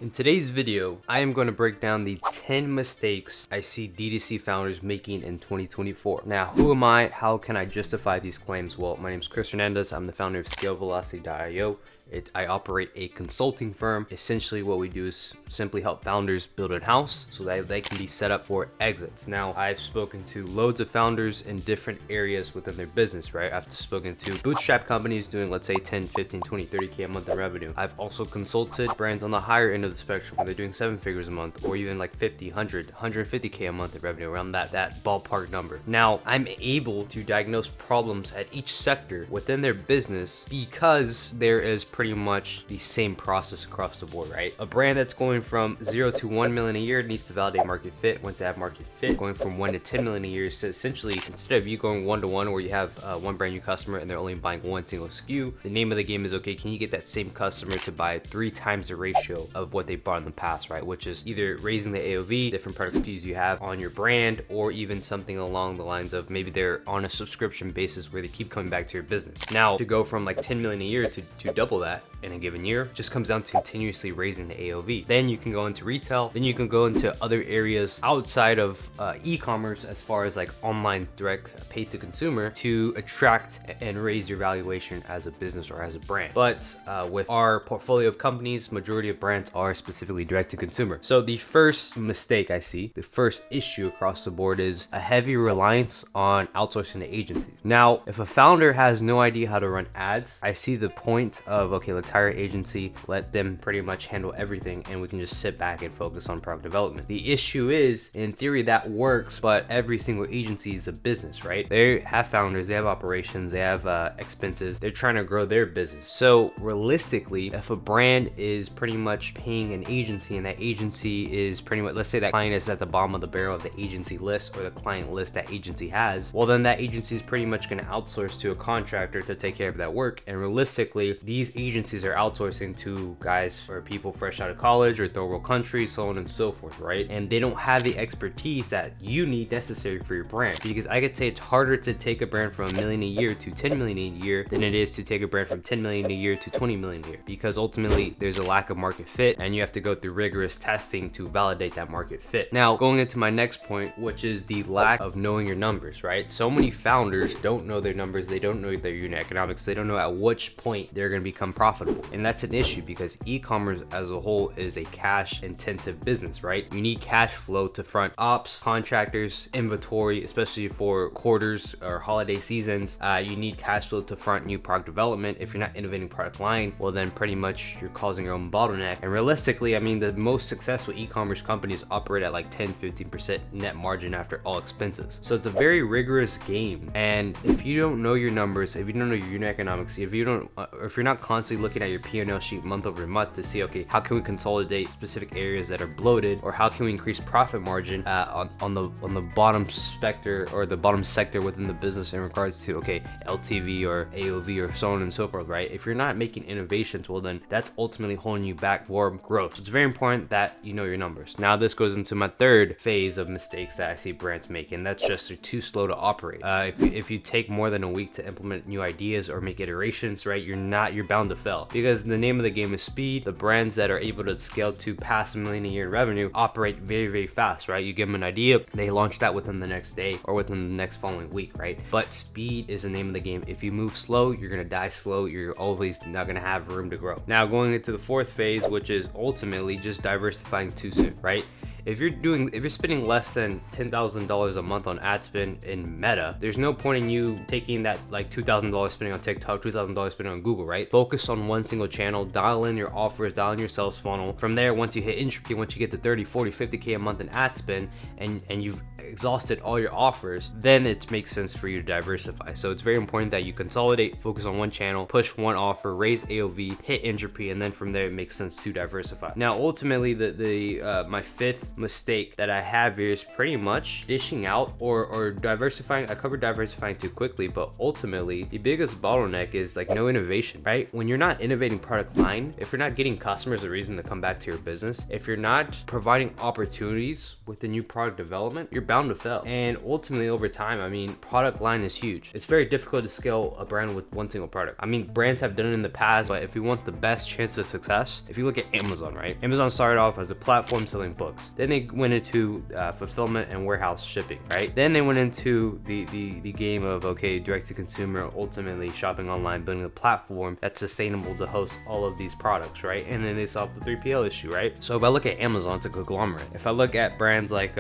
In today's video, I am going to break down the 10 mistakes I see D2C founders making in 2024. Now, who am I? How can I justify these claims? Well, my name is Chris Hernandez. I'm the founder of ScaleVelocity.io. I operate a consulting firm. Essentially, what we do is simply help founders build a house so that they can be set up for exits. Now, I've spoken to loads of founders in different areas within their business, right? I've spoken to bootstrap companies doing, let's say, 10, 15, 20, 30K a month in revenue. I've also consulted brands on the higher end of the spectrum where they're doing 7 figures a month, or even like 50, 100, 150K a month in revenue, around that ballpark number. Now, I'm able to diagnose problems at each sector within their business because there is pretty much the same process across the board, right? A brand that's going from 0 to 1 million a year needs to validate market fit. Once they have market fit, going from 1 to 10 million a year, so essentially, instead of you going 1 to 1 where you have one brand new customer and they're only buying one single SKU, the name of the game is, okay, can you get that same customer to buy 3 times the ratio of what they bought in the past, right? Which is either raising the AOV, different product SKUs you have on your brand, or even something along the lines of maybe they're on a subscription basis where they keep coming back to your business. Now, to go from like 10 million a year to double that in a given year just comes down to continuously raising the AOV. Then you can go into retail, then you can go into other areas outside of e-commerce as far as like online direct pay to consumer to attract and raise your valuation as a business or as a brand. But with our portfolio of companies, majority of brands are specifically direct to consumer. So the first mistake I see, the first issue across the board is a heavy reliance on outsourcing to agencies. Now, if a founder has no idea how to run ads, I see the point of, okay, let's hire an agency, let them pretty much handle everything, and we can just sit back and focus on product development. The issue is, in theory, that works, but every single agency is a business, right? They have founders, they have operations, they have expenses, they're trying to grow their business. So realistically, if a brand is pretty much paying an agency and that agency is pretty much, let's say that client is at the bottom of the barrel of the agency list or the client list that agency has, well, then that agency is pretty much going to outsource to a contractor to take care of that work. And realistically, these agencies are outsourcing to guys or people fresh out of college or third world countries, so on and so forth, right? And they don't have the expertise that you need necessary for your brand. Because I could say it's harder to take a brand from 1 million a year to 10 million a year than it is to take a brand from 10 million a year to 20 million a year, because ultimately there's a lack of market fit and you have to go through rigorous testing to validate that market fit. Now, going into my next point, which is the lack of knowing your numbers, right? So many founders don't know their numbers, they don't know their unit economics, they don't know at which point they're going to become profitable. And that's an issue because e-commerce as a whole is a cash intensive business, right? You need cash flow to front ops, contractors, inventory, especially for quarters or holiday seasons. You need cash flow to front new product development. If you're not innovating product line, well, then pretty much you're causing your own bottleneck. And realistically, I mean, the most successful e-commerce companies operate at like 10-15% net margin after all expenses. So it's a very rigorous game. And if you don't know your numbers, if you don't know your unit economics, if you're not constantly looking at your P&L sheet month over month to see, okay, how can we consolidate specific areas that are bloated, or how can we increase profit margin on the bottom specter or the bottom sector within the business in regards to, okay, LTV or AOV or so on and so forth, right? If you're not making innovations, well, then that's ultimately holding you back for growth. So it's very important that you know your numbers. Now, this goes into my third phase of mistakes that I see brands make, and that's just they're too slow to operate. If you take more than a week to implement new ideas or make iterations, right, you're bound to fail, because the name of the game is speed. The brands that are able to scale to past $1 million a year in revenue operate very, very fast, right? You give them an idea, they launch that within the next day or within the next following week, right? But speed is the name of the game. If you move slow, you're gonna die slow. You're always not gonna have room to grow. Now, going into the fourth phase, which is ultimately just diversifying too soon, right? If you're spending less than $10,000 a month on ad spend in Meta, there's no point in you taking that like $2,000 spending on TikTok, $2,000 spending on Google, right? Focus on one single channel, dial in your offers, dial in your sales funnel. From there, once you hit entropy, once you get to 30, 40, 50K a month in ad spend and you've exhausted all your offers, then it makes sense for you to diversify. So it's very important that you consolidate, focus on one channel, push one offer, raise AOV, hit entropy, and then from there it makes sense to diversify. Now, ultimately, my fifth mistake that I have here is pretty much dishing out or diversifying. I covered diversifying too quickly, but ultimately the biggest bottleneck is like no innovation, right? When you're not innovating product line, if you're not getting customers a reason to come back to your business, if you're not providing opportunities with the new product development, you're bound to fail. And ultimately over time, I mean, product line is huge. It's very difficult to scale a brand with one single product. I mean, brands have done it in the past, but if you want the best chance of success, if you look at Amazon, right? Amazon started off as a platform selling books. Then they went into fulfillment and warehouse shipping, right? Then they went into the game of, okay, direct to consumer, ultimately shopping online, building a platform that's sustainable to host all of these products, right? And then they solved the 3PL issue, right? So if I look at Amazon, it's a conglomerate. If I look at brands like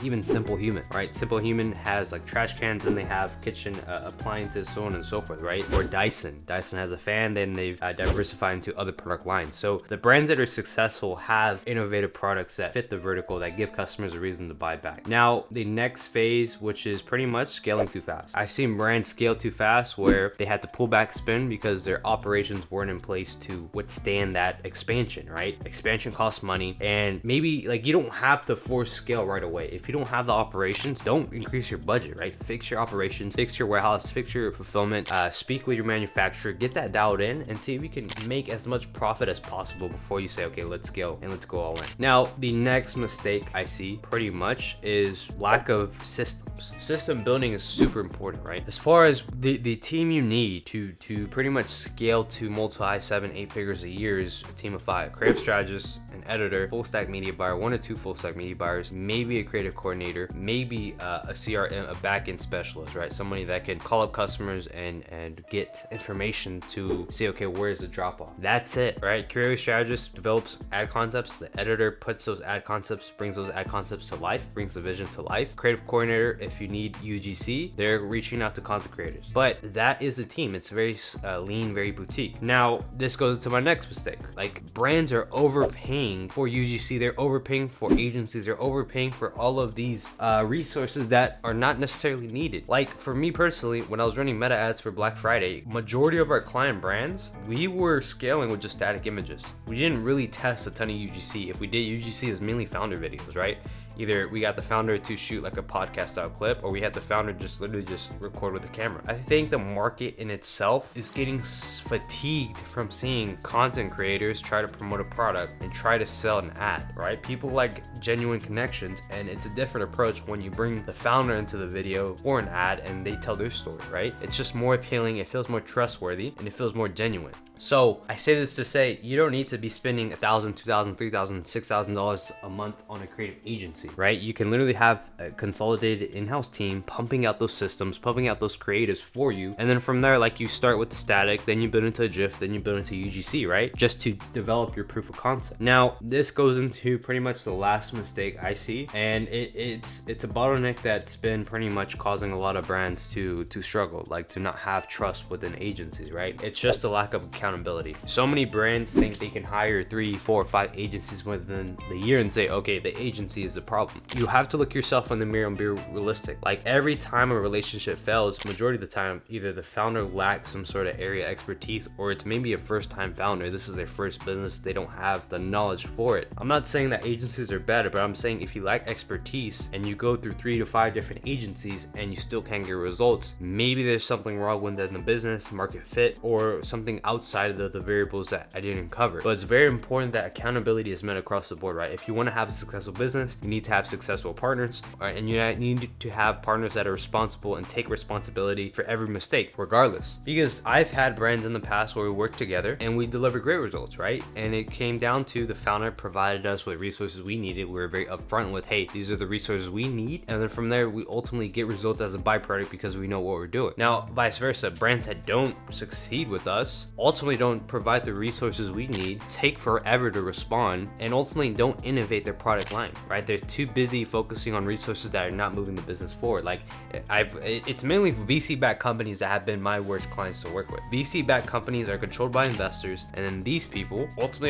even Simple Human, right? Simple Human has like trash cans, and they have kitchen appliances, so on and so forth, right? Or Dyson has a fan, then they've diversified into other product lines. So the brands that are successful have innovative products that fit the vertical, that give customers a reason to buy back. Now, the next phase, which is pretty much scaling too fast. I've seen brands scale too fast where they had to pull back spend because their operations weren't in place to withstand that expansion, right? Expansion costs money, and maybe like you don't have to force scale right away. If you don't have the operations, don't increase your budget, right? Fix your operations, fix your warehouse, fix your fulfillment, speak with your manufacturer, get that dialed in, and see if you can make as much profit as possible before you say, okay, let's scale and let's go all in. Now, the next mistake I see pretty much is lack of systems. System building is super important, right? As far as the team you need to pretty much scale to multi 7-8 figures a year is a team of 5. Creative strategist, an editor, full stack media buyer, 1 or 2 full stack media buyers, maybe a creative coordinator, maybe a CRM, a backend specialist, right? Somebody that can call up customers and get information to see, okay, where's the drop off? That's it, right? Creative strategist develops ad concepts. The editor puts those ad concepts, brings those ad concepts to life, brings the vision to life. Creative coordinator, if you need UGC, they're reaching out to content creators. But that is a team. It's very lean, very boutique. Now, this goes to my next mistake. Like, brands are overpaying for UGC. They're overpaying for agencies. They're overpaying for all of these resources that are not necessarily needed. Like, for me personally, when I was running meta ads for Black Friday, majority of our client brands, we were scaling with just static images. We didn't really test a ton of UGC. If we did, UGC is mainly founder videos, right? Either we got the founder to shoot like a podcast style clip, or we had the founder just literally just record with the camera. I think the market in itself is getting fatigued from seeing content creators try to promote a product and try to sell an ad, right? People like genuine connections, and it's a different approach when you bring the founder into the video or an ad and they tell their story, right? It's just more appealing, it feels more trustworthy, and it feels more genuine. So I say this to say, you don't need to be spending $1,000, $2,000, $3,000, $6,000 a month on a creative agency, right? You can literally have a consolidated in-house team pumping out those systems, pumping out those creatives for you. And then from there, like, you start with the static, then you build into a GIF, then you build into UGC, right? Just to develop your proof of concept. Now, this goes into pretty much the last mistake I see, and it's a bottleneck that's been pretty much causing a lot of brands to struggle, like to not have trust within agencies, right? It's just a lack of accountability. So many brands think they can hire 3, 4, 5 agencies within the year and say, okay, the agency is the problem. You have to look yourself in the mirror and be realistic. Like, every time a relationship fails, majority of the time, either the founder lacks some sort of area expertise, or it's maybe a first-time founder. This is their first business. They don't have the knowledge for it. I'm not saying that agencies are better, but I'm saying if you lack expertise and you go through 3 to 5 different agencies and you still can't get results, maybe there's something wrong within the business, market fit, or something outside of the variables that I didn't cover. But it's very important that accountability is met across the board, right? If you want to have a successful business, you need to have successful partners, right? And you need to have partners that are responsible and take responsibility for every mistake, regardless. Because I've had brands in the past where we worked together and we delivered great results, right? And it came down to the founder provided us with resources we needed. We were very upfront with, hey, these are the resources we need. And then from there, we ultimately get results as a byproduct because we know what we're doing. Now, vice versa, brands that don't succeed with us ultimately don't provide the resources we need, take forever to respond, and ultimately don't innovate their product line, right? They're too busy focusing on resources that are not moving the business forward. Like, it's mainly VC-backed companies that have been my worst clients to work with. VC-backed companies are controlled by investors, and then these people ultimately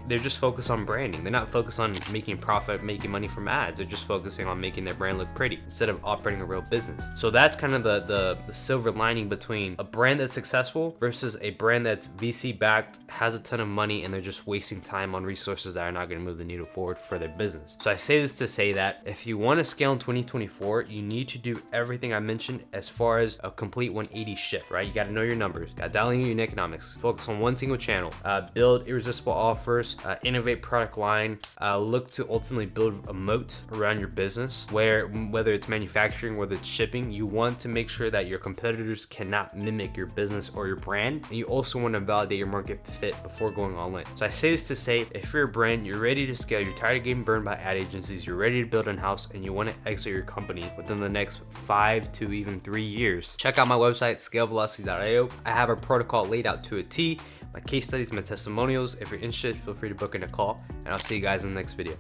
they're just focused on branding. They're not focused on making profit, making money from ads. They're just focusing on making their brand look pretty instead of operating a real business. So that's kind of the silver lining between a brand that's successful versus a brand that's VC backed, has a ton of money, and they're just wasting time on resources that are not going to move the needle forward for their business. So I say this to say that if you want to scale in 2024, you need to do everything I mentioned as far as a complete 180 shift, right? You got to know your numbers, got to dial in your unit economics, focus on one single channel, build irresistible offers, innovate product line, look to ultimately build a moat around your business where whether it's manufacturing, whether it's shipping, you want to make sure that your competitors cannot mimic your business or your brand. And you also want to validate your market fit before going online. So I say this to say, if you're a brand, you're ready to scale, you're tired of getting burned by ad agencies, you're ready to build in-house, and you want to exit your company within the next 5 to even 3 years, check out my website, scalevelocity.io. I have a protocol laid out to a T, my case studies, my testimonials. If you're interested, feel free to book in a call, and I'll see you guys in the next video.